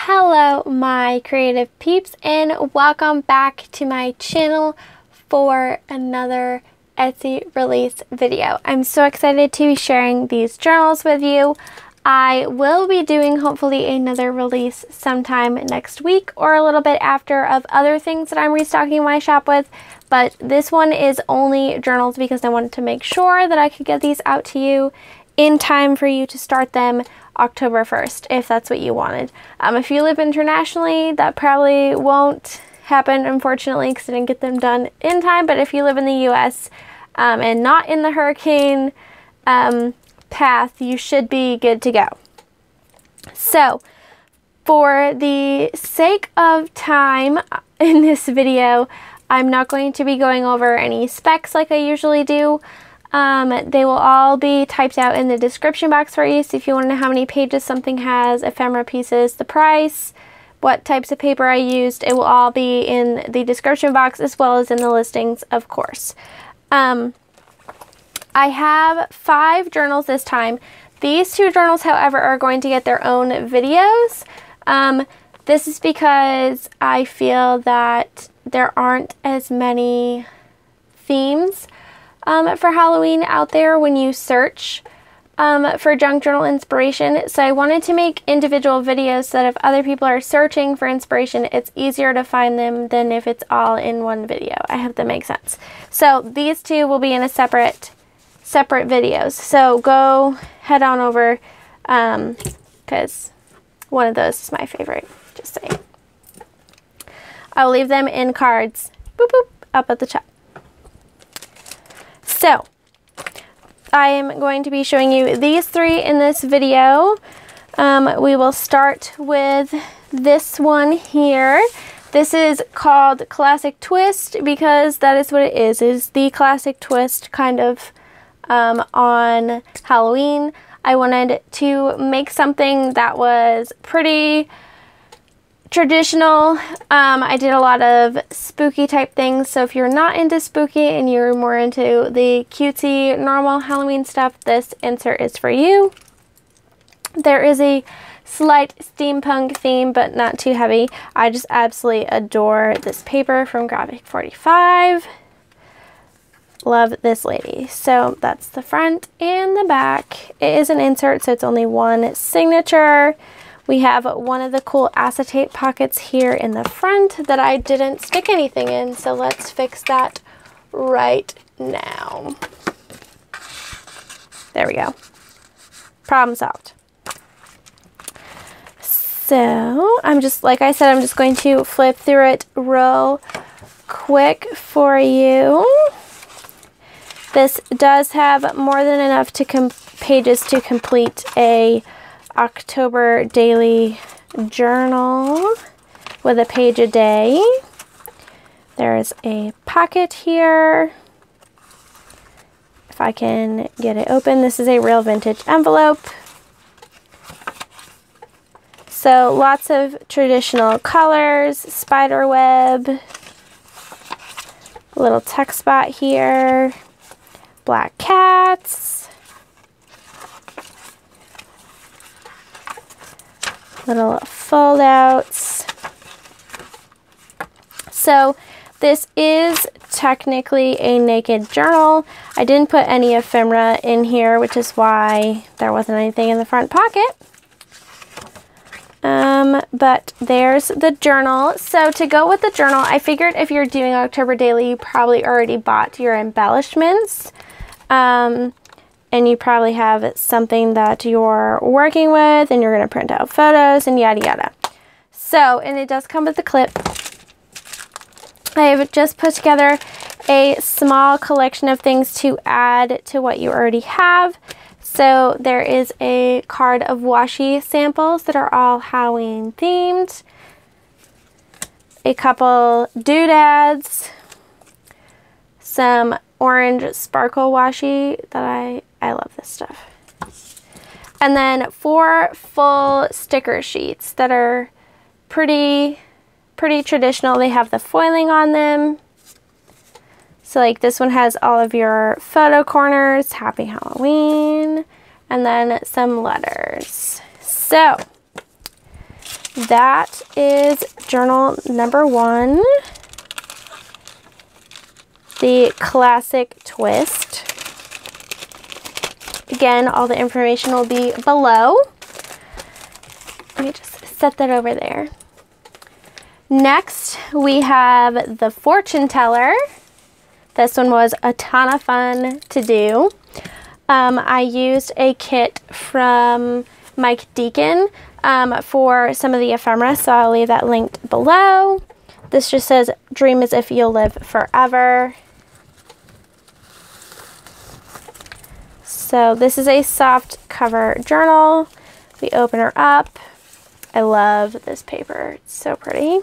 Hello my creative peeps, and welcome back to my channel for another Etsy release video. I'm so excited to be sharing these journals with you. I will be doing hopefully another release sometime next week or a little bit after of other things that I'm restocking my shop with, but this one is only journals because I wanted to make sure that I could get these out to you in time for you to start them October 1st, if that's what you wanted. If you live internationally, that probably won't happen, unfortunately, because I didn't get them done in time. But if you live in the US and not in the hurricane path, you should be good to go. So, for the sake of time in this video, I'm not going to be going over any specs like I usually do. They will all be typed out in the description box for you, so if you want to know how many pages something has, Ephemera Pieces, the price, what types of paper I used, it will all be in the description box as well as in the listings, of course. I have 5 journals this time. These 2 journals, however, are going to get their own videos. This is because I feel that there aren't as many themes for Halloween out there when you search for junk journal inspiration. So I wanted to make individual videos so that if other people are searching for inspiration, it's easier to find them than if it's all in one video. I hope that makes sense. So these 2 will be in a separate videos. So go head on over because one of those is my favorite, just saying. I'll leave them in cards, boop, boop, up at the top. So, I am going to be showing you these 3 in this video. We will start with this one here. This is called Classic Twist because that is what it is. It is the classic twist kind of on Halloween. I wanted to make something that was pretty traditional. I did a lot of spooky type things, so if you're not into spooky and you're more into the cutesy normal Halloween stuff, this insert is for you. There is a slight steampunk theme, but not too heavy. I just absolutely adore this paper from Graphic 45. Love this lady. So that's the front and the back. It is an insert, so it's only one signature. We have one of the cool acetate pockets here in the front that I didn't stick anything in, so let's fix that right now. There we go. Problem solved. So, I'm just, like I said, I'm just going to flip through it real quick for you. This does have more than enough pages to complete a October daily journal with a page a day. There's a pocket here. If I can get it open, this is a real vintage envelope. So lots of traditional colors, spider web, a little text spot here, black cats, little fold outs. So this is technically a naked journal. I didn't put any ephemera in here, which is why there wasn't anything in the front pocket. But there's the journal. So to go with the journal, I figured if you're doing October daily, you probably already bought your embellishments. And you probably have something that you're working with and you're going to print out photos and yada yada. So, and it does come with a clip. I have just put together a small collection of things to add to what you already have. So there is a card of washi samples that are all Halloween themed. A couple doodads. Some orange sparkle washi that I love this stuff. And then 4 full sticker sheets that are pretty traditional. They have the foiling on them. So like this one has all of your photo corners, Happy Halloween, and then some letters. So that is journal number 1. The classic twist. Again, all the information will be below. Let me just set that over there. Next, we have the fortune teller. This one was a ton of fun to do. I used a kit from Mike Deacon for some of the ephemera, so I'll leave that linked below. This just says, dream as if you'll live forever. So this is a soft cover journal. We open her up. I love this paper. It's so pretty.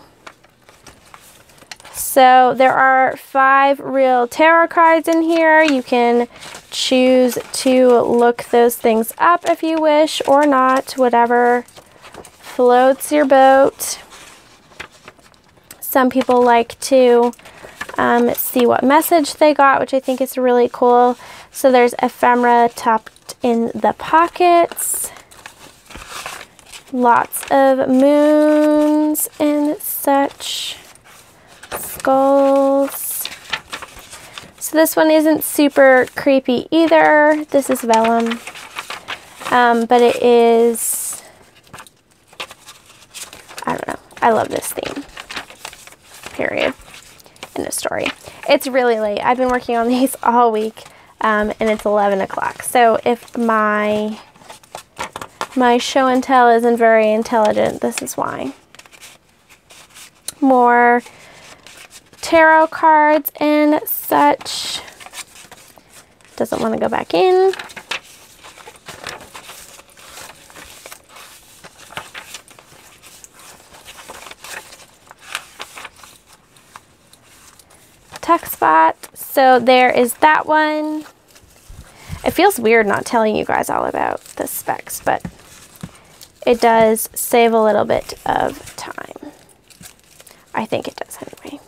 So there are 5 real tarot cards in here. You can choose to look those things up if you wish or not, whatever floats your boat. Some people like to see what message they got, which I think is really cool. So there's ephemera tucked in the pockets. Lots of moons and such. Skulls. So this one isn't super creepy either. This is vellum. But it is, I don't know. I love this theme. Period. In a story. It's really late. I've been working on these all week. And it's 11 o'clock. So if my show and tell isn't very intelligent, this is why. More tarot cards and such. Doesn't want to go back in. Tuck spot. So there is that one. It feels weird not telling you guys all about the specs, but it does save a little bit of time. I think it does anyway.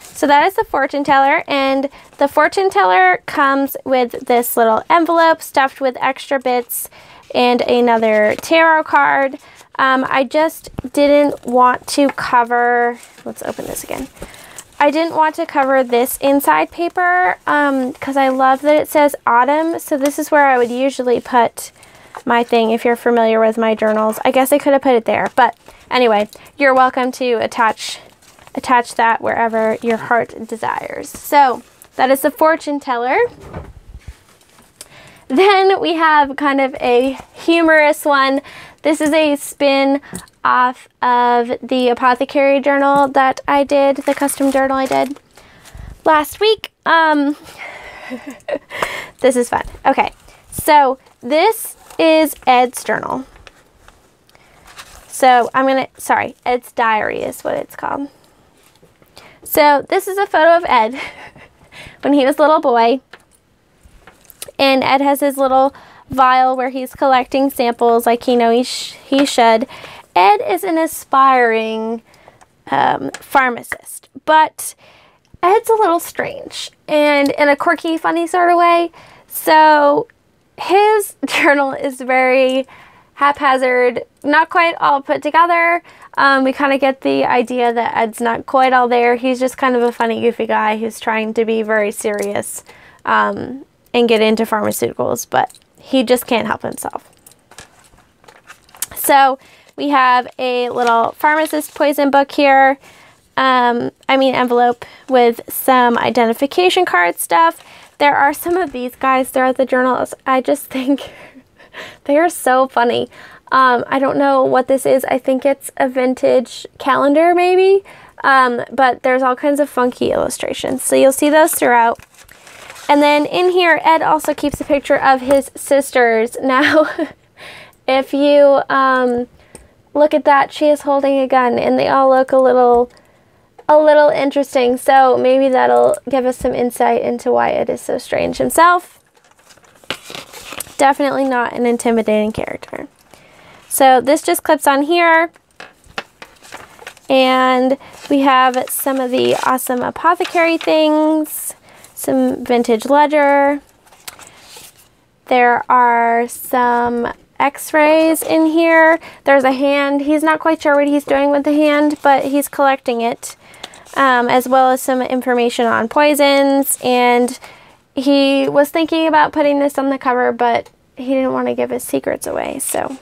So that is the fortune teller, and the fortune teller comes with this little envelope stuffed with extra bits and another tarot card. I just didn't want to cover, let's open this again. I didn't want to cover this inside paper because I love that it says autumn. So this is where I would usually put my thing if you're familiar with my journals. I guess I could have put it there. But anyway, you're welcome to attach that wherever your heart desires. So that is the fortune teller. Then we have kind of a humorous one. This is a spin off of the apothecary journal that I did, the custom journal I did last week. This is fun. Okay, so this is Ed's journal. So Ed's diary is what it's called. So this is a photo of Ed when he was a little boy. And Ed has his little vial where he's collecting samples like he should. Ed is an aspiring pharmacist, but Ed's a little strange and in a quirky, funny sort of way. So his journal is very haphazard, not quite all put together. We kind of get the idea that Ed's not quite all there. He's just kind of a funny, goofy guy who's trying to be very serious and get into pharmaceuticals, but he just can't help himself. So we have a little pharmacist poison book here. Envelope with some identification card stuff. There are some of these guys throughout the journals. I just think they are so funny. I don't know what this is. I think it's a vintage calendar maybe. But there's all kinds of funky illustrations. So you'll see those throughout. And then in here, Ed also keeps a picture of his sisters. Now, if you look at that, she is holding a gun, and they all look a little interesting. So maybe that'll give us some insight into why Ed is so strange himself. Definitely not an intimidating character. So this just clips on here. And we have some of the awesome apothecary things. Some vintage ledger. There are some x-rays in here. There's a hand. He's not quite sure what he's doing with the hand, but he's collecting it, as well as some information on poisons. And he was thinking about putting this on the cover, but he didn't want to give his secrets away, so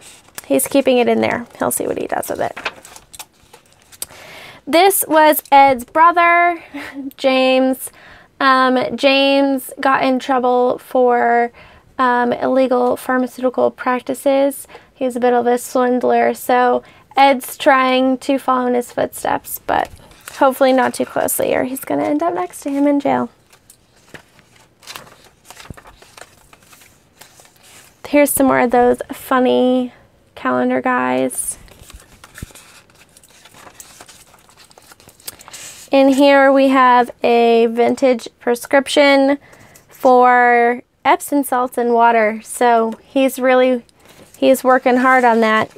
he's keeping it in there. He'll see what he does with it. This was Ed's brother, James. James got in trouble for illegal pharmaceutical practices. He's a bit of a swindler, so Ed's trying to follow in his footsteps, but hopefully not too closely, or he's going to end up next to him in jail. Here's some more of those funny calendar guys. In here we have a vintage prescription for Epsom salts and water. So he's working hard on that.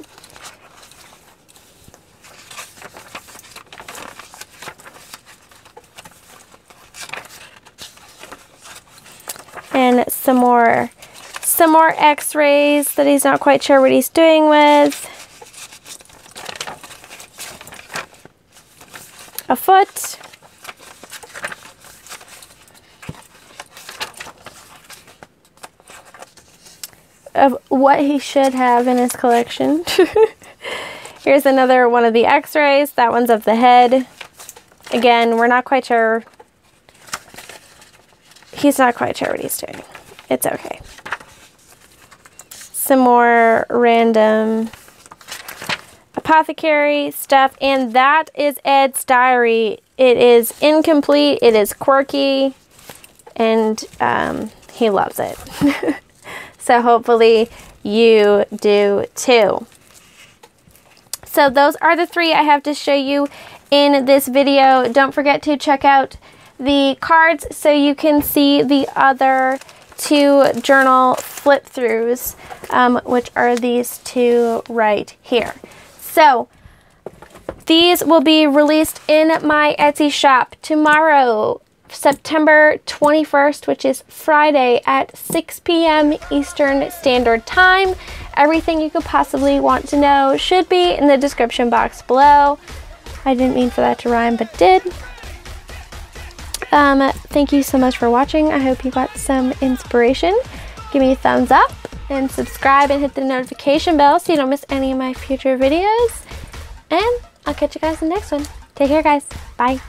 And some more x-rays that he's not quite sure what he's doing with. A foot. Of what he should have in his collection. Here's another one of the x-rays. That one's of the head. Again, we're not quite sure. He's not quite sure what he's doing. It's okay. Some more random apothecary stuff, and that is Ed's diary. It is incomplete, it is quirky, and he loves it. So hopefully you do too. So those are the 3 I have to show you in this video. Don't forget to check out the cards so you can see the other 2 journal flip throughs, which are these 2 right here. So these will be released in my Etsy shop tomorrow, September 21st, which is Friday at 6 p.m. Eastern Standard Time. Everything you could possibly want to know should be in the description box below. I didn't mean for that to rhyme, but did. Thank you so much for watching. I hope you got some inspiration. Give me a thumbs up and subscribe and hit the notification bell so you don't miss any of my future videos. And I'll catch you guys in the next one. Take care, guys. Bye.